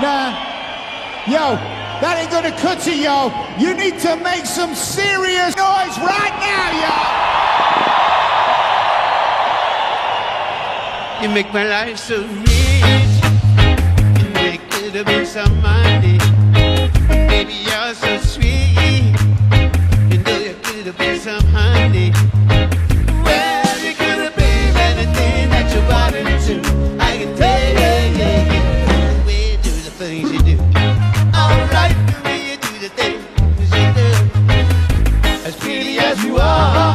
Nah. Yo, that ain't gonna cut it, yo. You need to make some serious noise right now, yo. You make my life so rich. You make it a bit some money. Baby, you're so sweet. You know you could have been some honey. Well, you could have been anything that you wanted to. I can tell you, the way you do the things you do. Alright, the way you do the things you do. As pretty as you are,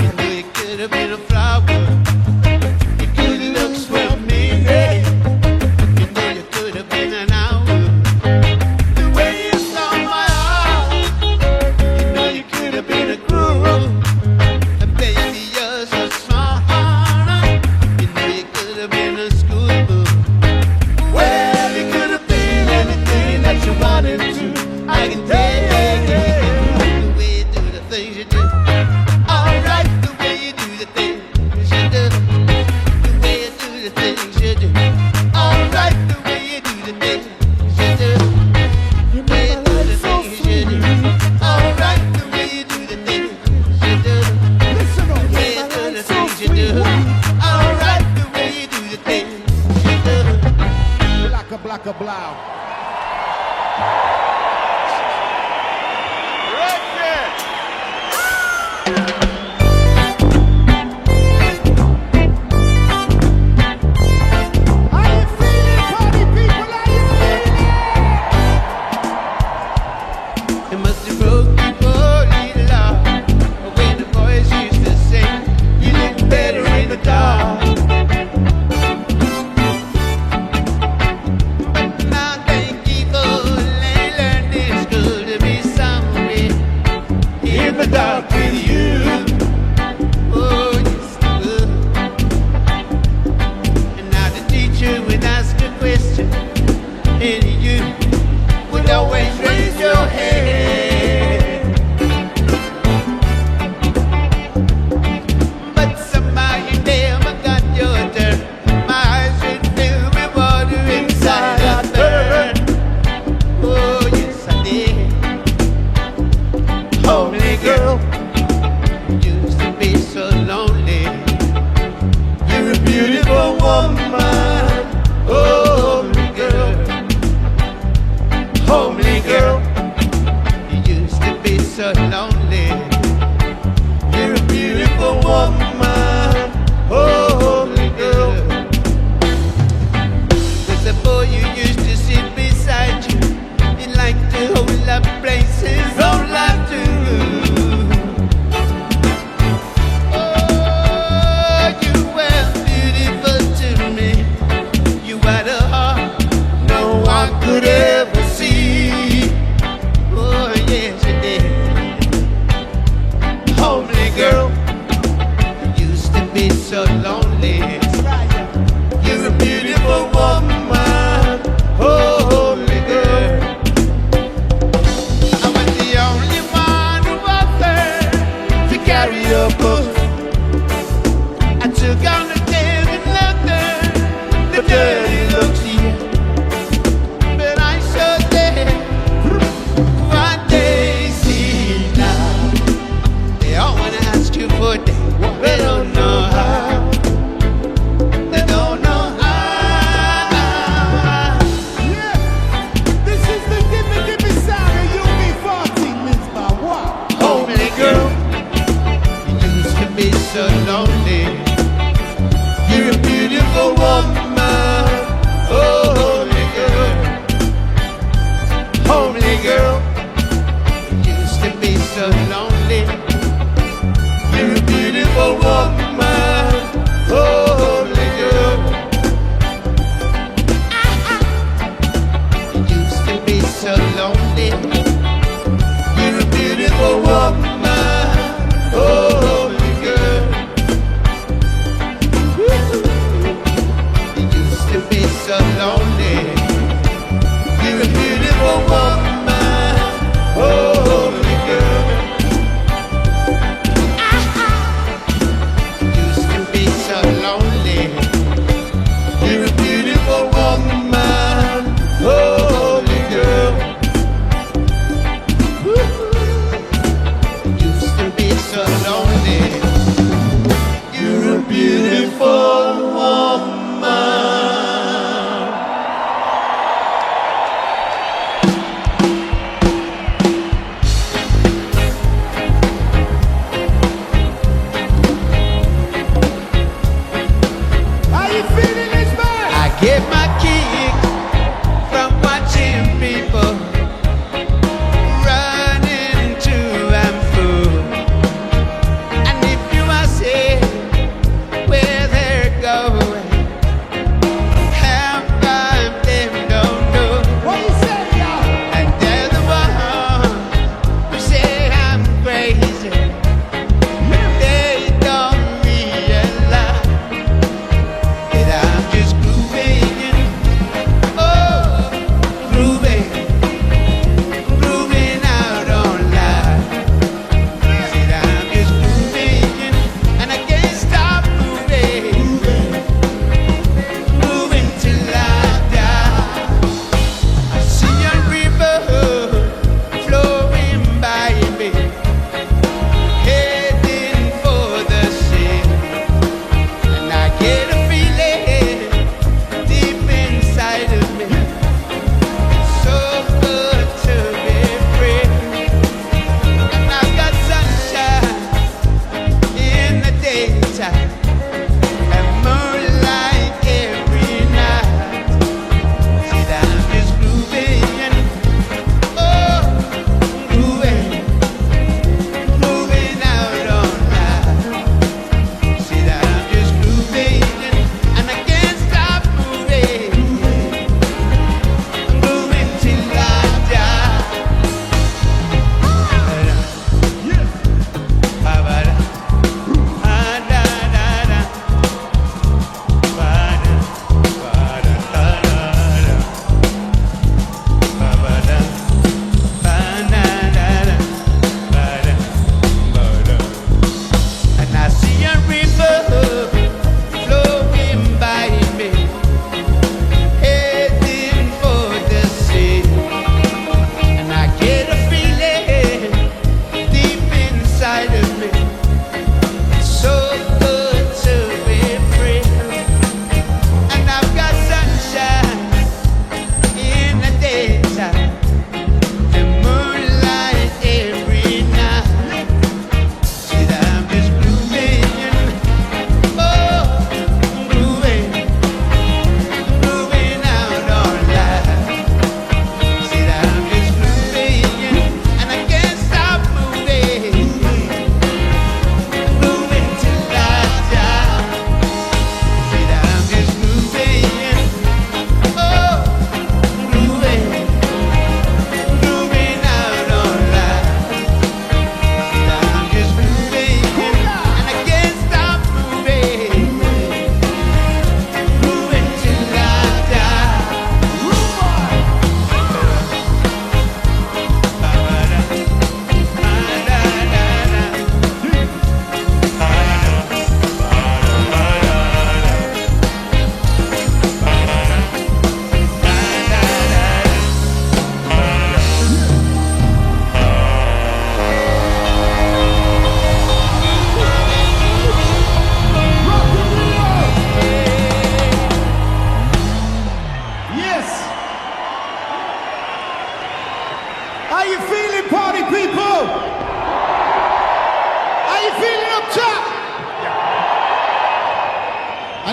you know you could have been a flower. Your good looks were amazing. You know you could have been an hour. The way you saw my heart, you know you could have been a groove. And baby, you're so smart. You know you could have been a schoolboy. Well, you could have been anything that you wanted to. I can tell you, the way you do the things you do. Alright, the way you do the things you do. The way you do the things you do. Alright, the way you do the things you do. The way you do the things you do. Alright, the way you do the things you do. The way you do the things you do. Alright, the way you do the things you do. Blacka blow. How you feeling, party people? How you feeling? It must have broke you for little love. When the boys used to sing, you look better in the dark. But now thank you for learning it's good to be somebody in the dark with you. Oh, it's good. And now the teacher would ask a question, and you would always raise your hand. But somehow you never got your turn. My eyes would fill with water inside I burn. Oh, yes I did. Homely girl, you used to be so lonely. You're a beautiful woman. Homely girl. Homely girl, you used to be so lonely. You're a beautiful woman. Homely girl. There's a boy you used to sit beside you. He liked to hold up places on life too. Oh, you were beautiful to me. You had a heart no one could ever see. Oh, yes, you did. Homely girl, you used to be so lonely. You're a beautiful woman. Homely girl. I was the only one who offered to carry your book. I took on the day and London, the dirty looks here. But I sure did. One day, see now, they all wanna ask you for a day. They don't know how. They don't know how. Yeah, this is the Gimme sound of UB14 Miss Bawa. Homely girl, you used to be so lonely. You're a beautiful woman. Homely girl. Homely girl, you used to be so lonely. You're a beautiful woman. Homely girl. You used to be so lonely. You're a beautiful woman. Homely girl.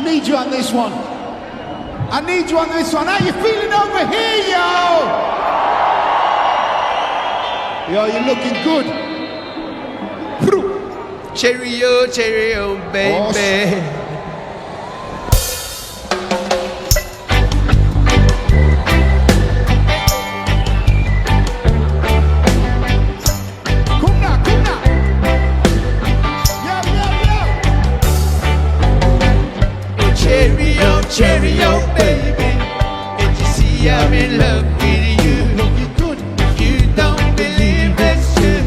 need you on this one. I need you on this one. How you feeling over here, yo? Yo, you're looking good. Cheerio, baby. Come now. Yo. Cheerio, baby. Can't you see I'm in love with you? Looking good. You don't believe it's true.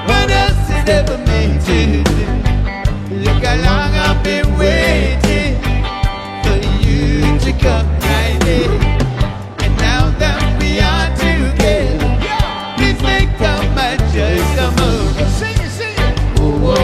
What else it ever meant to do? Look how long I've been waiting for you to come right in. And now that we are together, please make all my joys come over. Sing it. Oh, oh,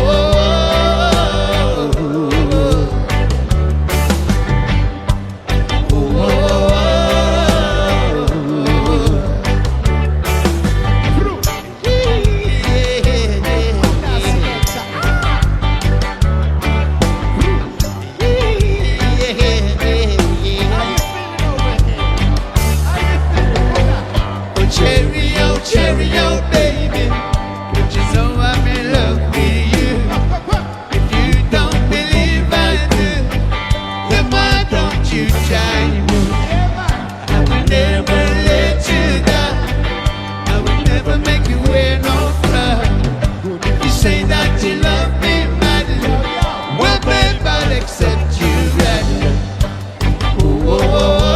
Cheerio, baby. Don't you know I'm in love with you? If you don't believe I do, then why don't you try me? I will never let you down. I will never make you wear no frown. If you say that you love me madly, well, babe, I'll accept you gladly. Oh, oh, oh.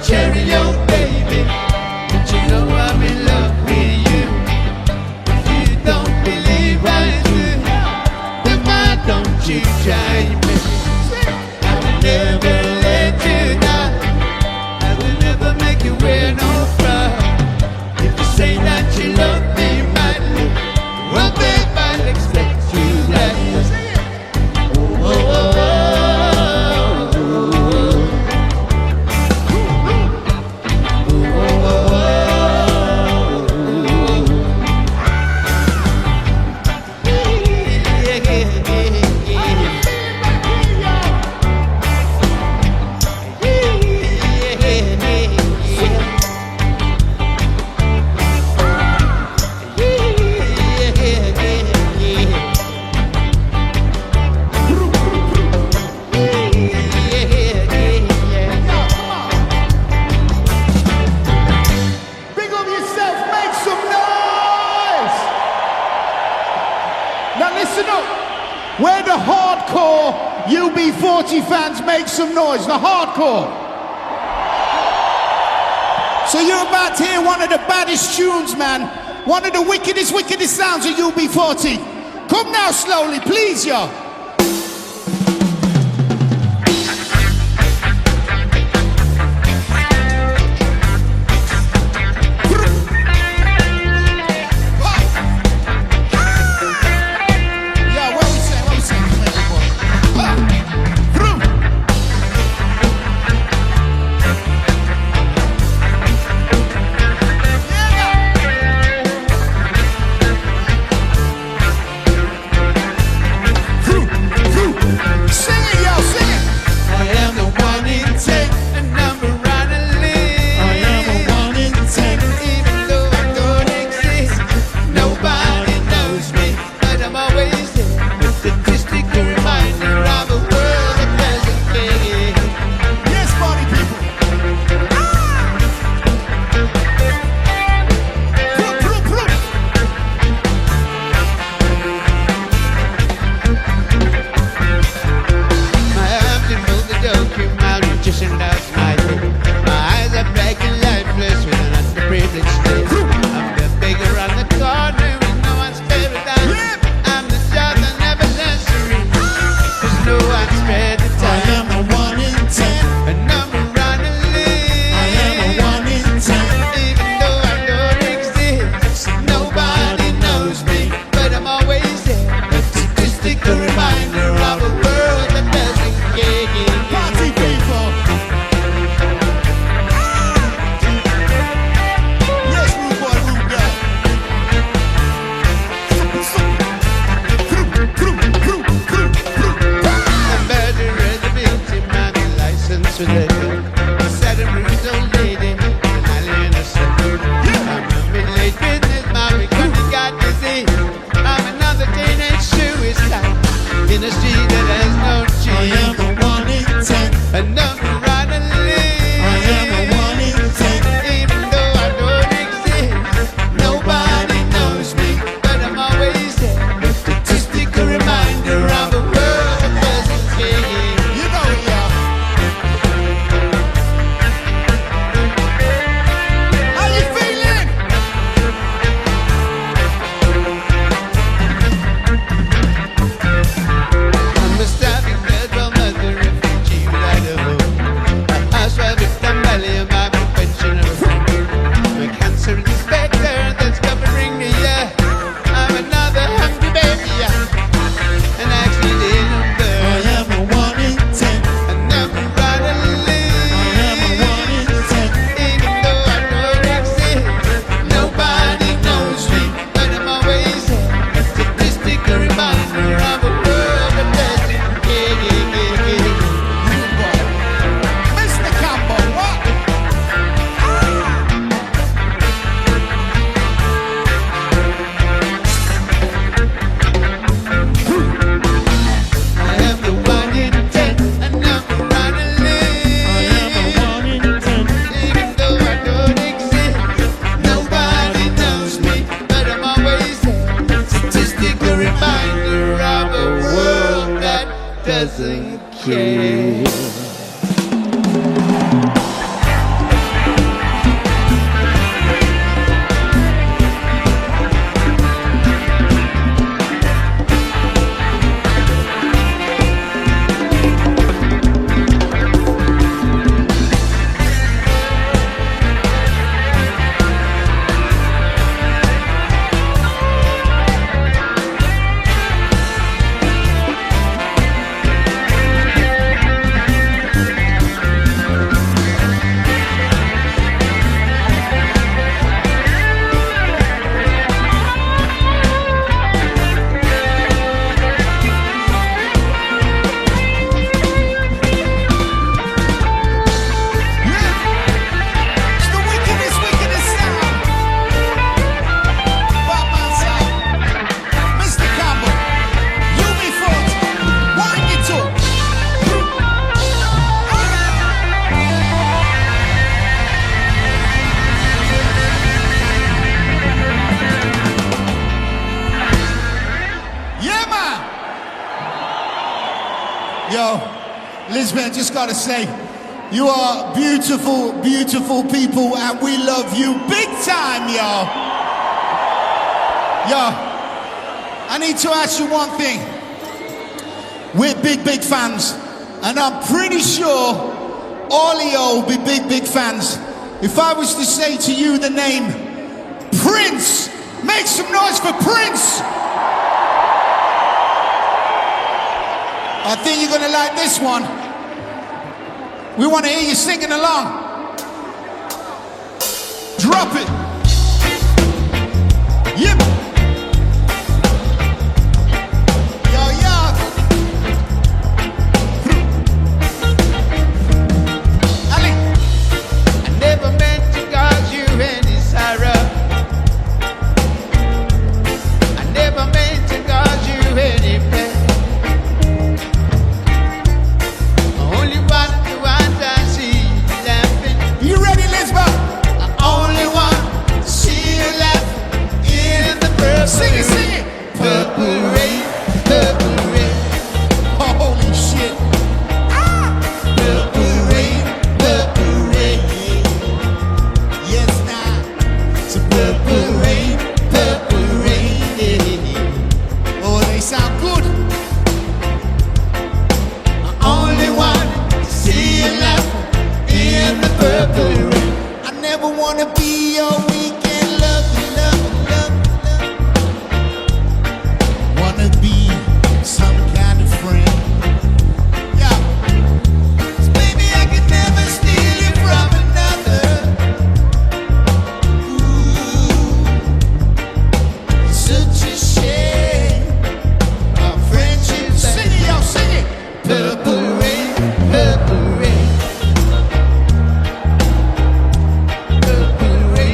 Cheerio, baby. Don't you know I'm in love with you? If you don't believe I do, then why don't you try me? I will never let you down. I will never make you wear no frown. If you say that you love me madly, well, babe, I'll expect you gladly. Oh, oh, oh. Big up yourself, make some noise! Now listen up. Where the hardcore UB40 fans make some noise, the hardcore. So you're about to hear one of the baddest tunes, man. One of the wickedest sounds of UB40. Come now slowly, please, yo. Lisbon, just gotta say, you are beautiful, beautiful people, and we love you big time, y'all. Yo, I need to ask you one thing. We're big, big fans, and I'm pretty sure all of y'all will be big, big fans. If I was to say to you the name Prince, make some noise for Prince. I think you're gonna like this one. We want to hear you singing along. Drop it. Yep. Yo, yo. Ali. I never meant to cause you any sorrow. I never meant to cause you any pain. I only want to see you laughing. You ready, Lisbon? I only want to see you laugh in the purple Sing it, rain. sing it. Purple rain, purple rain. Holy shit. Purple rain, purple rain. Yes, now. It's a purple rain, purple rain. Oh, they sound good. I only want to see you laugh in the purple rain. I never wanna be your weekend love, love, love, love. Wanna be some kind of friend. Yeah. 'Cause baby, I can never steal you from another. Ooh, such a shame. Our friendship. Sing it, yo, sing it. Purple rain, purple rain. Purple rain.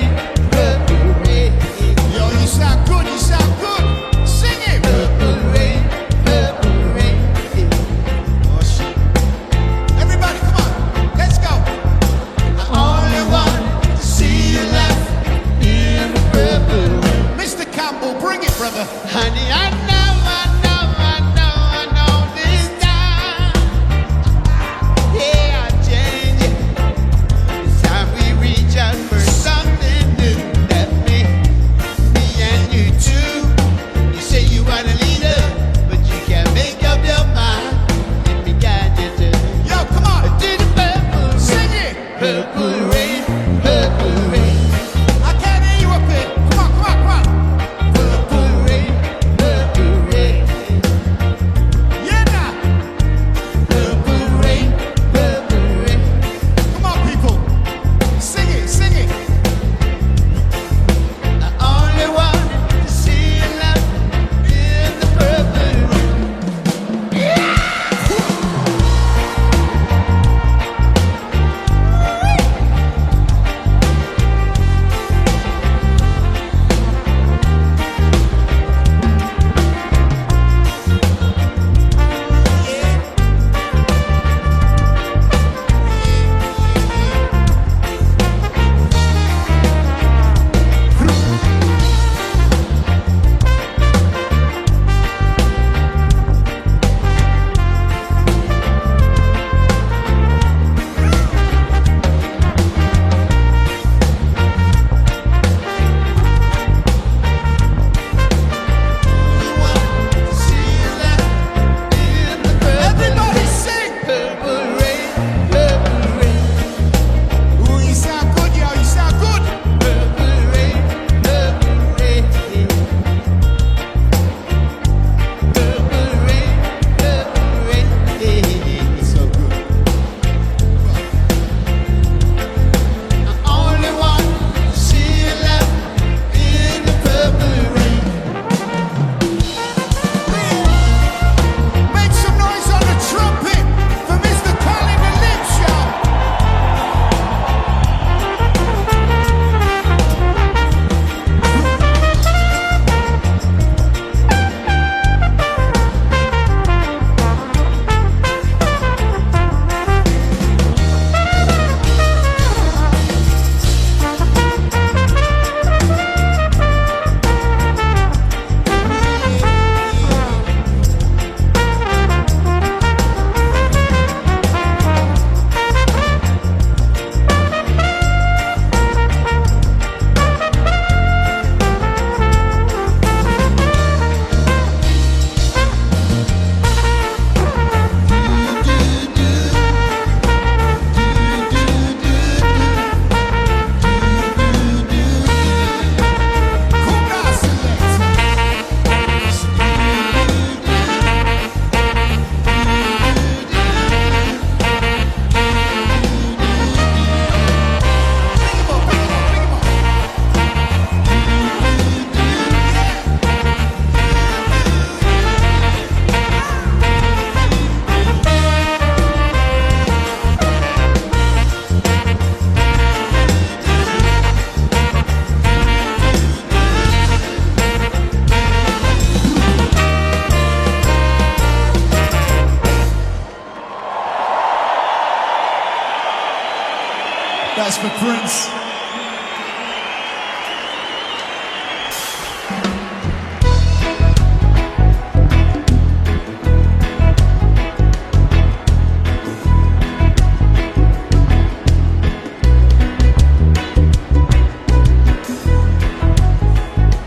That's for Prince.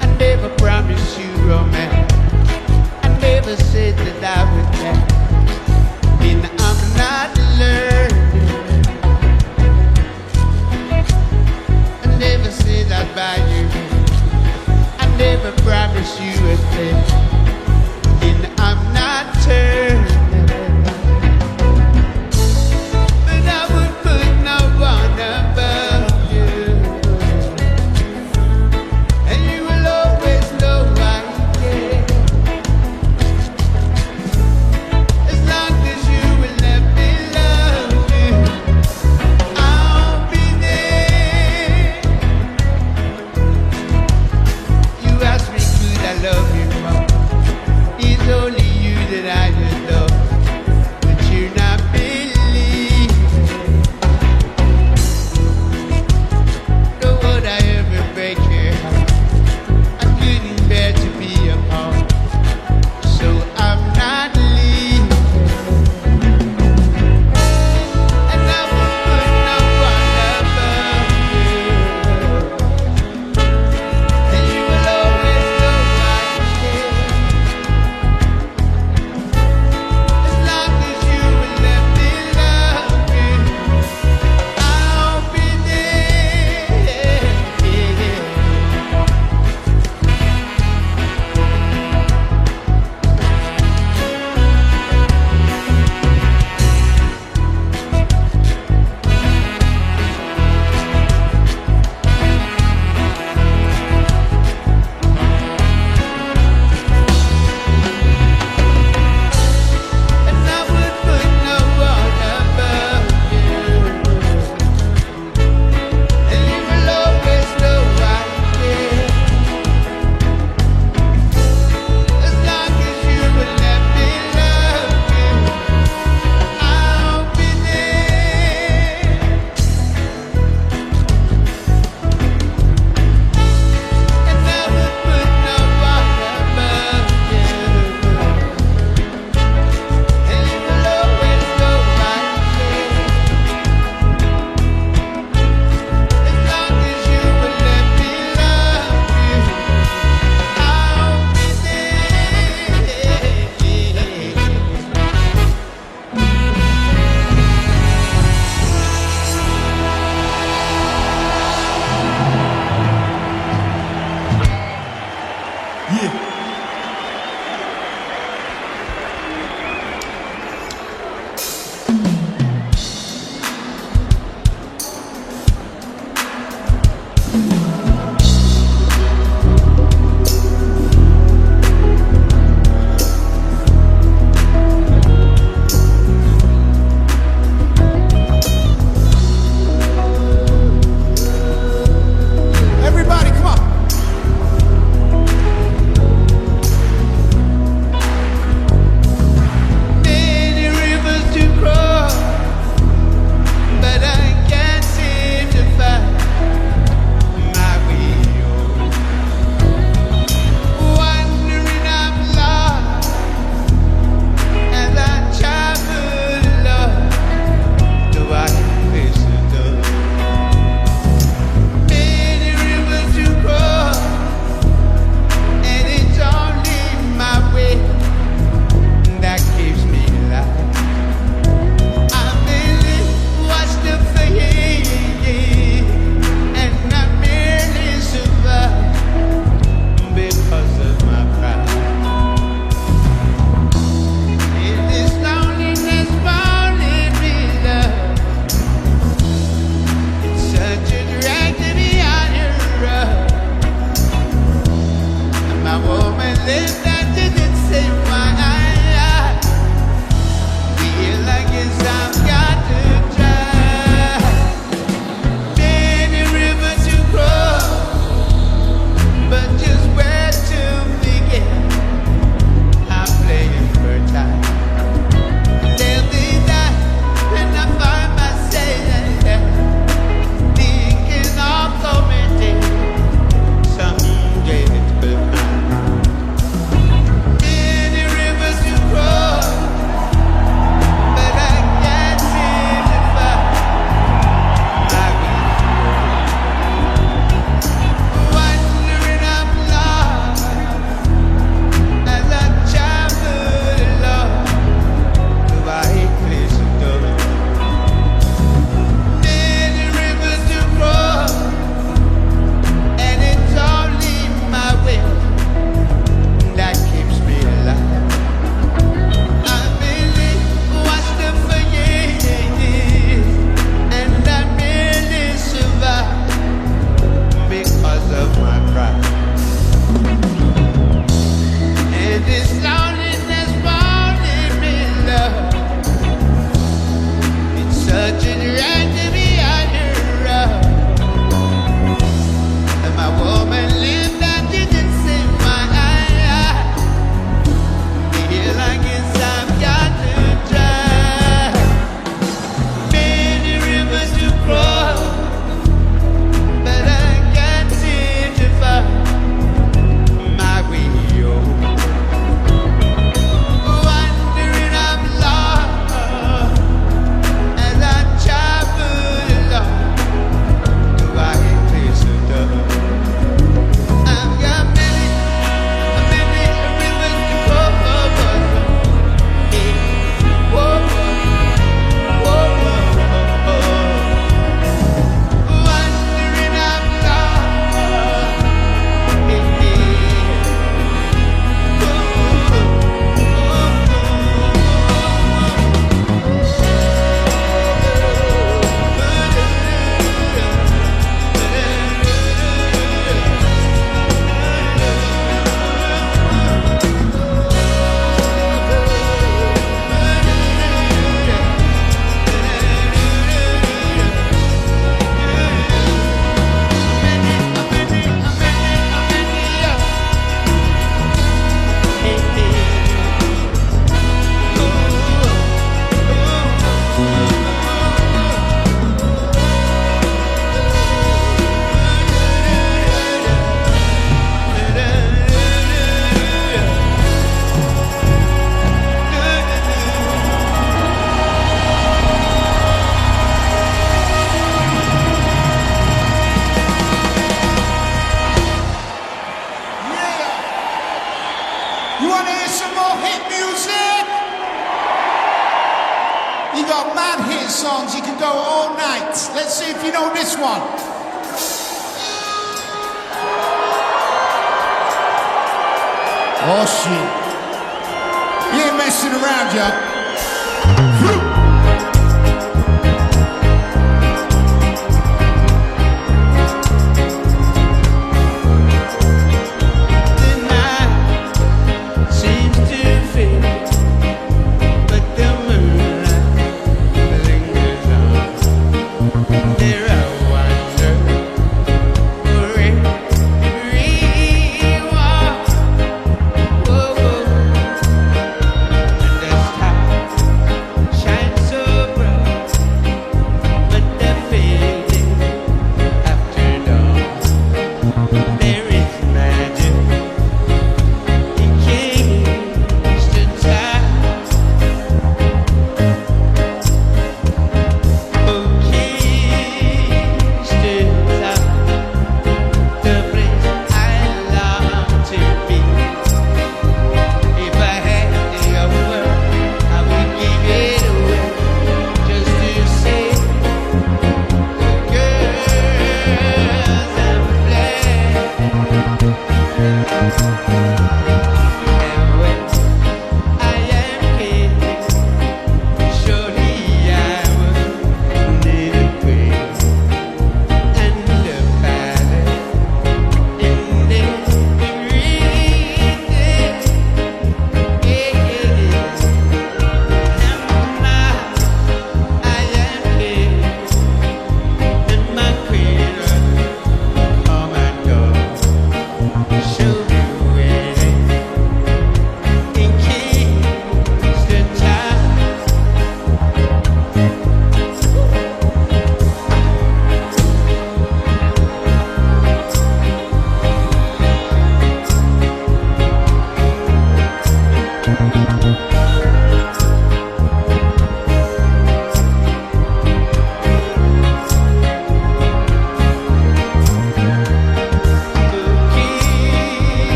I never promised you romance. I never said that I would dance. And I'm not learning. songs, you can go all night. Let's see if you know this one. Oh shit. You ain't messing around, yo.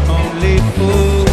Only fool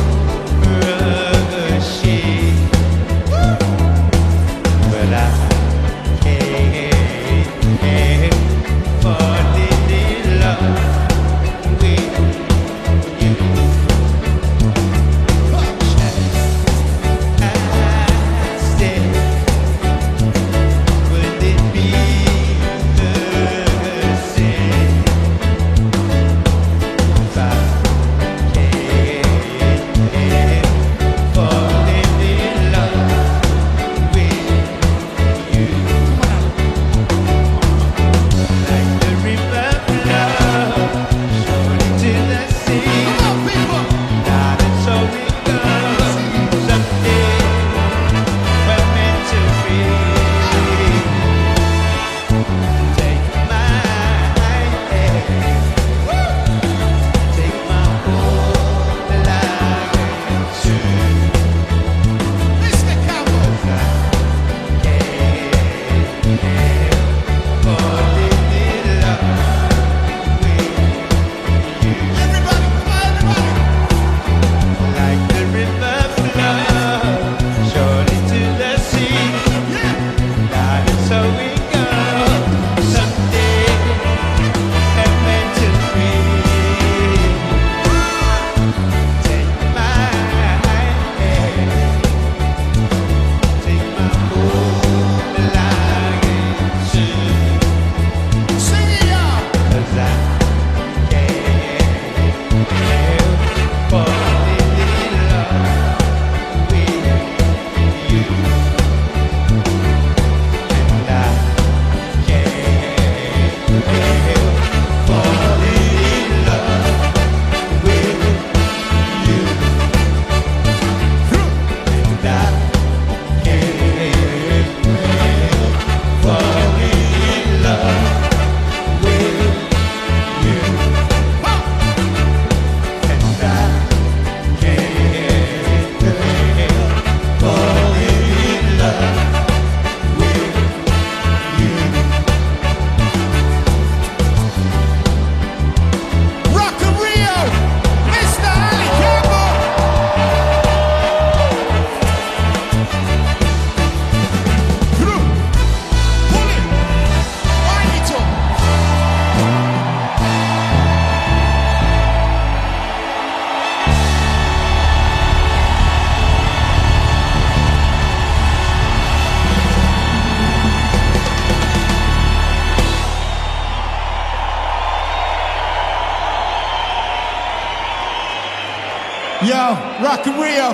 yo, Rock and Rio.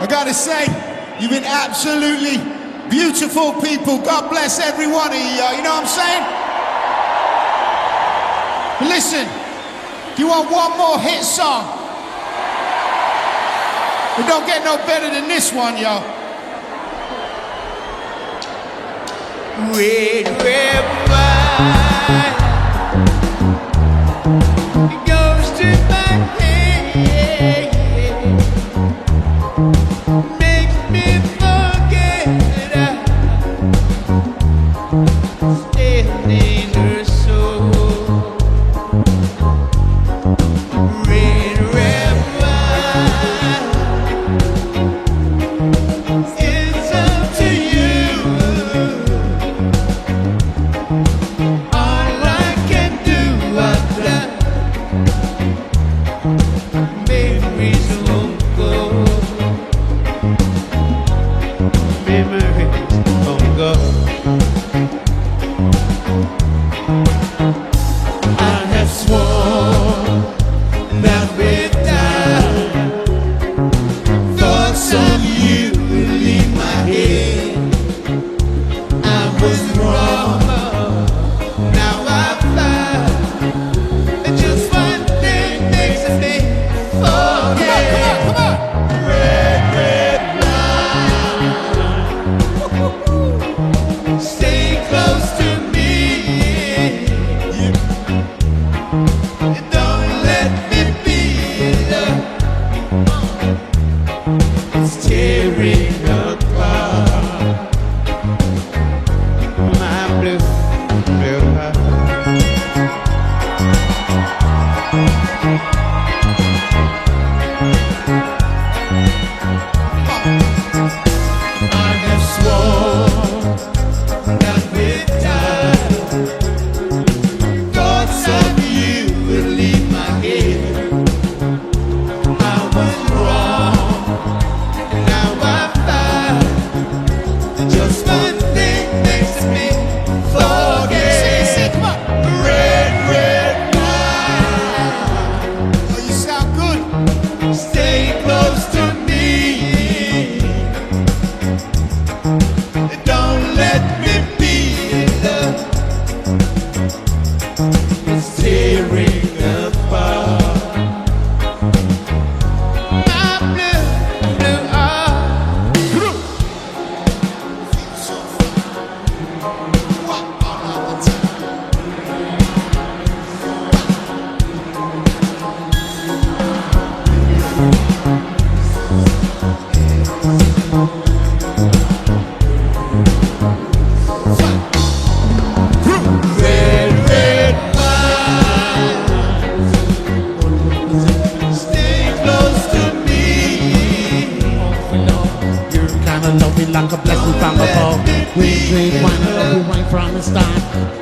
I gotta say, you've been absolutely beautiful people. God bless every one of you, you know what I'm saying? But listen, do you want one more hit song? It don't get no better than this one, yo. Red, red wine goes to my head, makes me forget that I'm still in her soul. Red, red wine, it's up to you.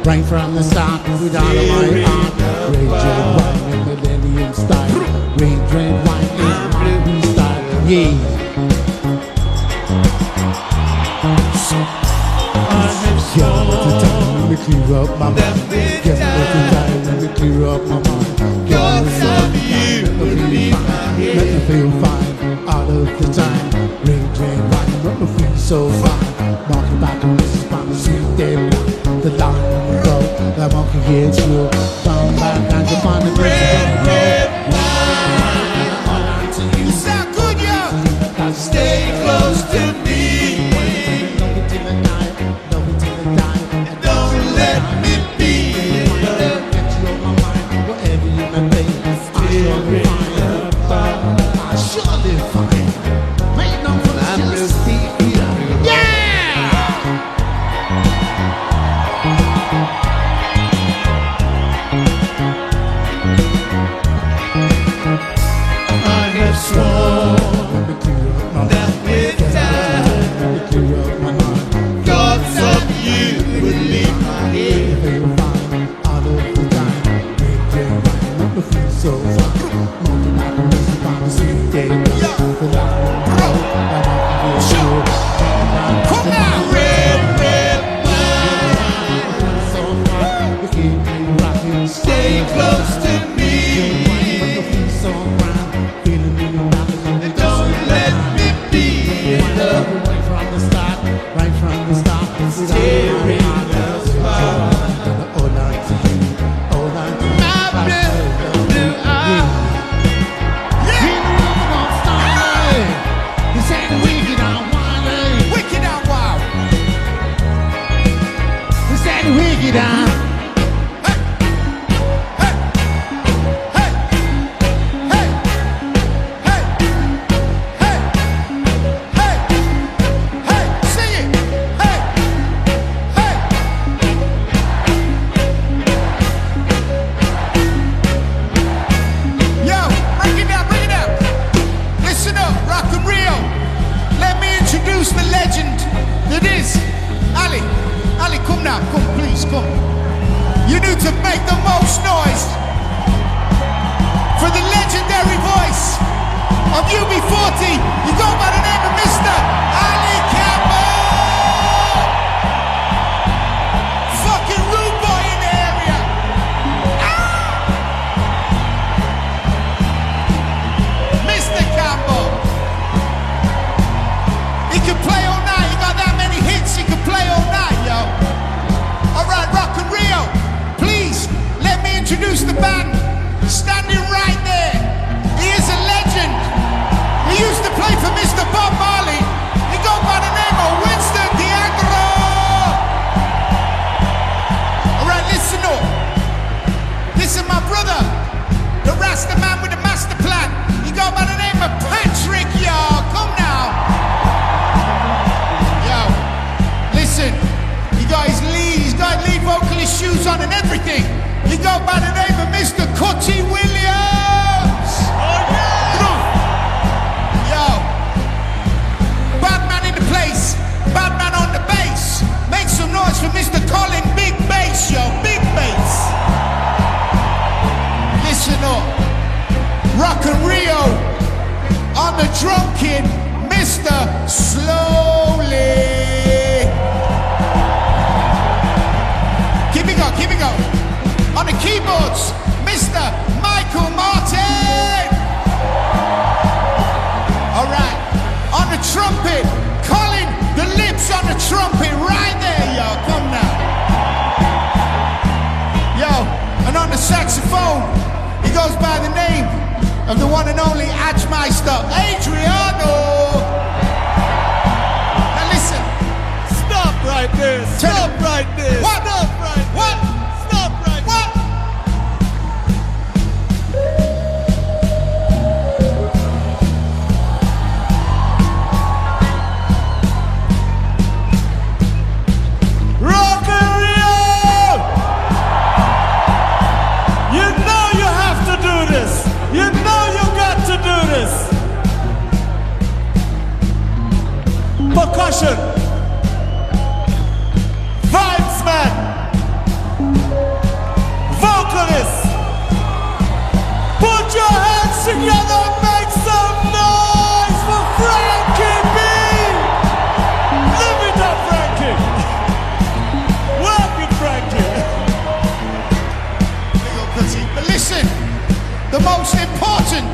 Right from the start, with all of my heart. Red, red wine in millennium style. Red, red wine in Maroon style. Yeah. Give me the time, let me clear up my mind. Give me the time, let me clear up my mind. Give me the time, let me feel fine. All of the time, red, red wine, let me feel so fine. Marking back on this is my sweet day block. The line on the road, that monkey gets you. Bound back and you find the red wine. You sound good, yo. Stay close to me. Love it till the night, love it till the night. And don't let me be. Get you on my mind, whatever you may be. I surely find. Ain't no one just that with time Right from the start, right from the start. Tearing us apart. Hold on to you, hold on to you. My blue eyes. He said wicked and wild. Wicked and wild. He said wicked and the legend that is Ali. Ali, come now, come, please, come. You need to make the most noise for the legendary voice of UB40. You go by the name of Mr. Ali Campbell. Fucking rude boy in the area. Mr. Campbell. He can play all night, he got that many hits, he can play all night, yo. Alright, Rock and Rio, please, let me introduce the band. Standing right there, he is a legend. He used to play for Mr. Bob Marley. He goes by the name of Winston D'Angelo. Alright, listen up. This is my brother, the Rasta man with the master plan. He goes by the name of Patrick, y'all. Come now. Listen, he got his lead vocalist shoes on and everything. He go by the name of Mr. Cutty Williams. Oh yeah! Yo, bad man in the place, bad man on the bass. Make some noise for Mr. Colin Big Bass, yo, Big Bass. Listen up, Rock and Rio on the drum kit, Mr. Slowly. Keep it going. On the keyboards, Mr. Michael Martin. All right. On the trumpet, Colin the Lips on the trumpet right there, yo. Come now. Yo, and on the saxophone, he goes by the name of the one and only Adjmeister, Adriano. Now listen. Stop right there. Stop right there. What? Stop right there. What? Stop right What? Rock and Rio! You know you have to do this. You know you got to do this. Percussion. Vibes man. Vocalist. Put your hands together and make some noise for Frankie B. Live it up, Frankie. Work it, Frankie. But listen, the most important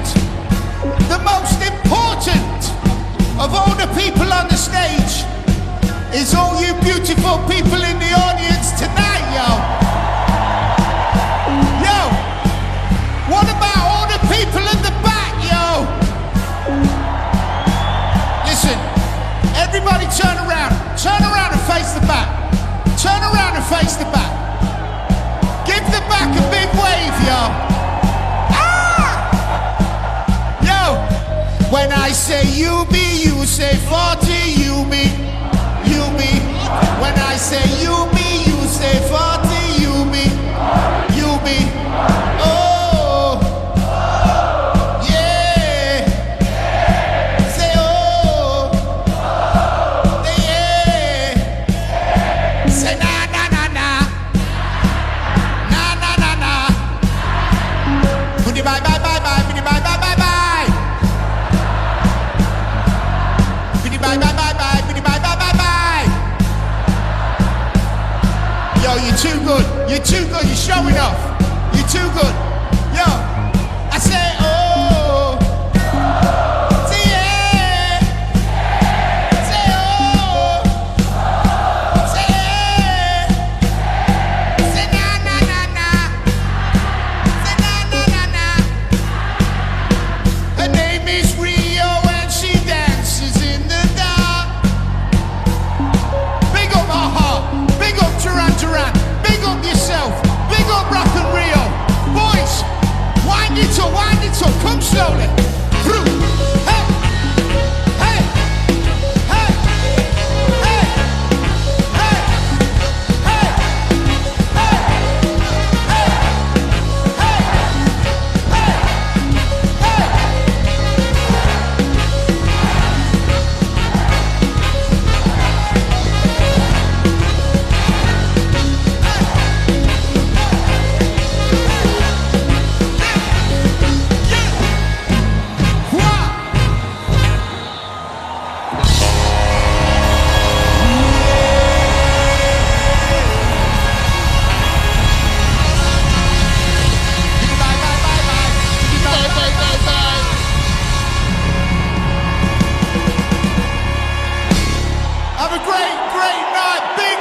of all the people on the stage is all you beautiful people in the audience tonight, yo. Yo, what about all the people in the back, yo? Listen, everybody turn around and face the back. Turn around and face the back. Give the back a big wave, yo. Ah! Yo, when I say you be, you say 40, you be. When I say you be, you say 40, you be. Oh, yeah. Say oh, yeah. Say na na na na, na na na na. Goodie bye bye bye bye, goodie bye bye bye bye. Goodie bye bye bye bye, goodie bye bye bye bye. Yo, you're too good. You're too good. You're showing off. You're too good. Yo, I say, oh. Say, yeah. Say, Have a great, great night. Big